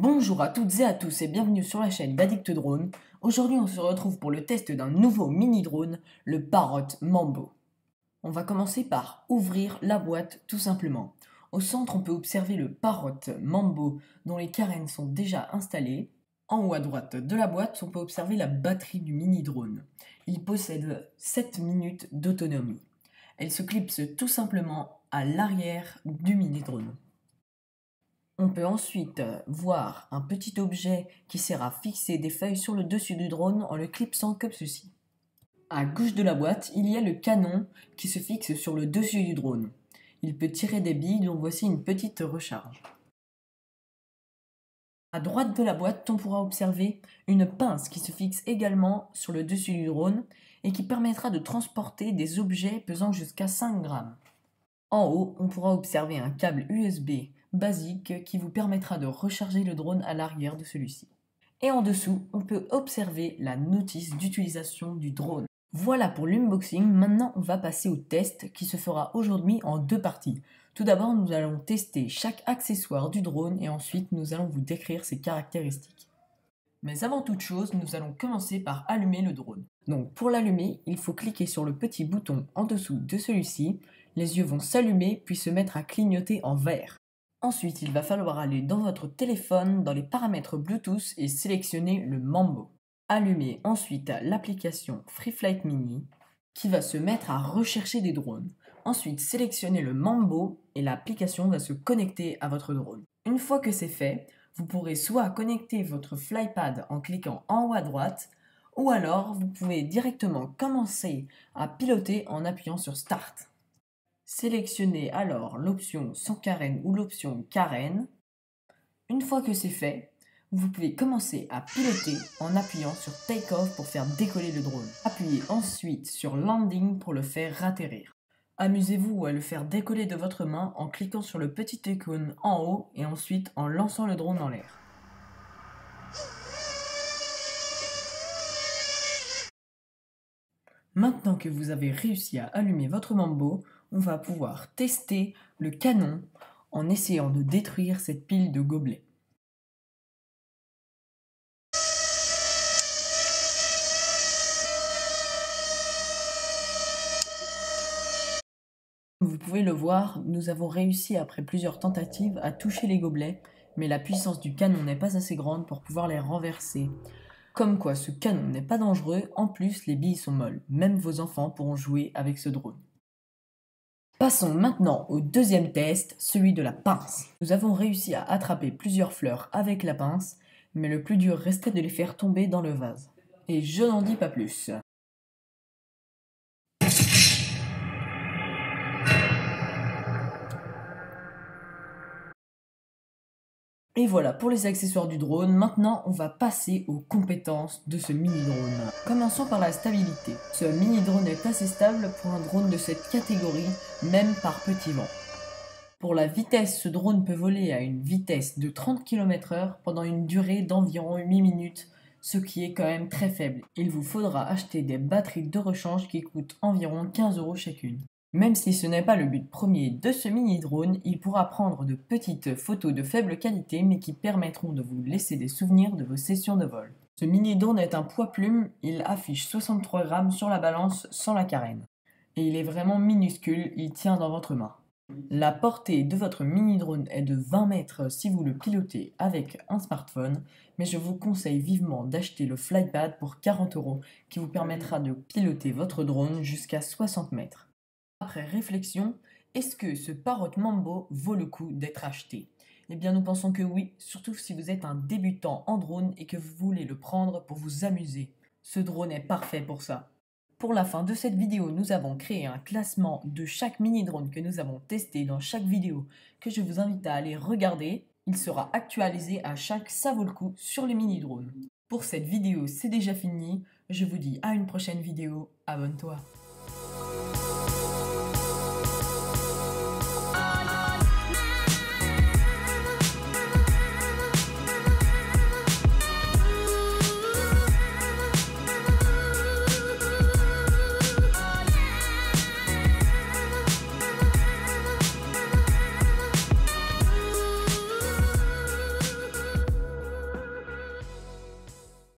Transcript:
Bonjour à toutes et à tous et bienvenue sur la chaîne d'Addict Drone. Aujourd'hui on se retrouve pour le test d'un nouveau mini drone, le Parrot Mambo. On va commencer par ouvrir la boîte tout simplement. Au centre on peut observer le Parrot Mambo dont les carènes sont déjà installées. En haut à droite de la boîte on peut observer la batterie du mini drone. Il possède 7 minutes d'autonomie. Elle se clipse tout simplement à l'arrière du mini drone. On peut ensuite voir un petit objet qui sert à fixer des feuilles sur le dessus du drone en le clipsant comme ceci. À gauche de la boîte, il y a le canon qui se fixe sur le dessus du drone. Il peut tirer des billes dont voici une petite recharge. À droite de la boîte, on pourra observer une pince qui se fixe également sur le dessus du drone et qui permettra de transporter des objets pesant jusqu'à 5 grammes. En haut, on pourra observer un câble USB basique qui vous permettra de recharger le drone à l'arrière de celui-ci. Et en dessous, on peut observer la notice d'utilisation du drone. Voilà pour l'unboxing, maintenant on va passer au test qui se fera aujourd'hui en 2 parties. Tout d'abord, nous allons tester chaque accessoire du drone et ensuite nous allons vous décrire ses caractéristiques. Mais avant toute chose, nous allons commencer par allumer le drone. Donc pour l'allumer, il faut cliquer sur le petit bouton en dessous de celui-ci. Les yeux vont s'allumer puis se mettre à clignoter en vert. Ensuite, il va falloir aller dans votre téléphone, dans les paramètres Bluetooth et sélectionner le Mambo. Allumez ensuite l'application FreeFlight Mini qui va se mettre à rechercher des drones. Ensuite, sélectionnez le Mambo et l'application va se connecter à votre drone. Une fois que c'est fait, vous pourrez soit connecter votre Flypad en cliquant en haut à droite, ou alors vous pouvez directement commencer à piloter en appuyant sur Start. Sélectionnez alors l'option sans carène ou l'option carène. Une fois que c'est fait, vous pouvez commencer à piloter en appuyant sur Take Off pour faire décoller le drone. Appuyez ensuite sur Landing pour le faire atterrir. Amusez-vous à le faire décoller de votre main en cliquant sur le petit icône en haut et ensuite en lançant le drone en l'air. Maintenant que vous avez réussi à allumer votre Mambo, on va pouvoir tester le canon en essayant de détruire cette pile de gobelets. Vous pouvez le voir, nous avons réussi après plusieurs tentatives à toucher les gobelets, mais la puissance du canon n'est pas assez grande pour pouvoir les renverser. Comme quoi ce canon n'est pas dangereux, en plus les billes sont molles, même vos enfants pourront jouer avec ce drone. Passons maintenant au deuxième test, celui de la pince. Nous avons réussi à attraper plusieurs fleurs avec la pince, mais le plus dur restait de les faire tomber dans le vase. Et je n'en dis pas plus. Et voilà pour les accessoires du drone. Maintenant on va passer aux compétences de ce mini drone. Commençons par la stabilité. Ce mini drone est assez stable pour un drone de cette catégorie, même par petit vent. Pour la vitesse, ce drone peut voler à une vitesse de 30 km/h pendant une durée d'environ 8 minutes, ce qui est quand même très faible. Il vous faudra acheter des batteries de rechange qui coûtent environ 15 € chacune. Même si ce n'est pas le but premier de ce mini drone, il pourra prendre de petites photos de faible qualité mais qui permettront de vous laisser des souvenirs de vos sessions de vol. Ce mini drone est un poids plume, il affiche 63 grammes sur la balance sans la carène. Et il est vraiment minuscule, il tient dans votre main. La portée de votre mini drone est de 20 mètres si vous le pilotez avec un smartphone, mais je vous conseille vivement d'acheter le Flypad pour 40 € qui vous permettra de piloter votre drone jusqu'à 60 mètres. Après réflexion, est-ce que ce Parrot Mambo vaut le coup d'être acheté? Eh bien nous pensons que oui, surtout si vous êtes un débutant en drone et que vous voulez le prendre pour vous amuser. Ce drone est parfait pour ça. Pour la fin de cette vidéo, nous avons créé un classement de chaque mini drone que nous avons testé dans chaque vidéo que je vous invite à aller regarder. Il sera actualisé à chaque ça vaut le coup sur les mini drones. Pour cette vidéo, c'est déjà fini. Je vous dis à une prochaine vidéo. Abonne-toi.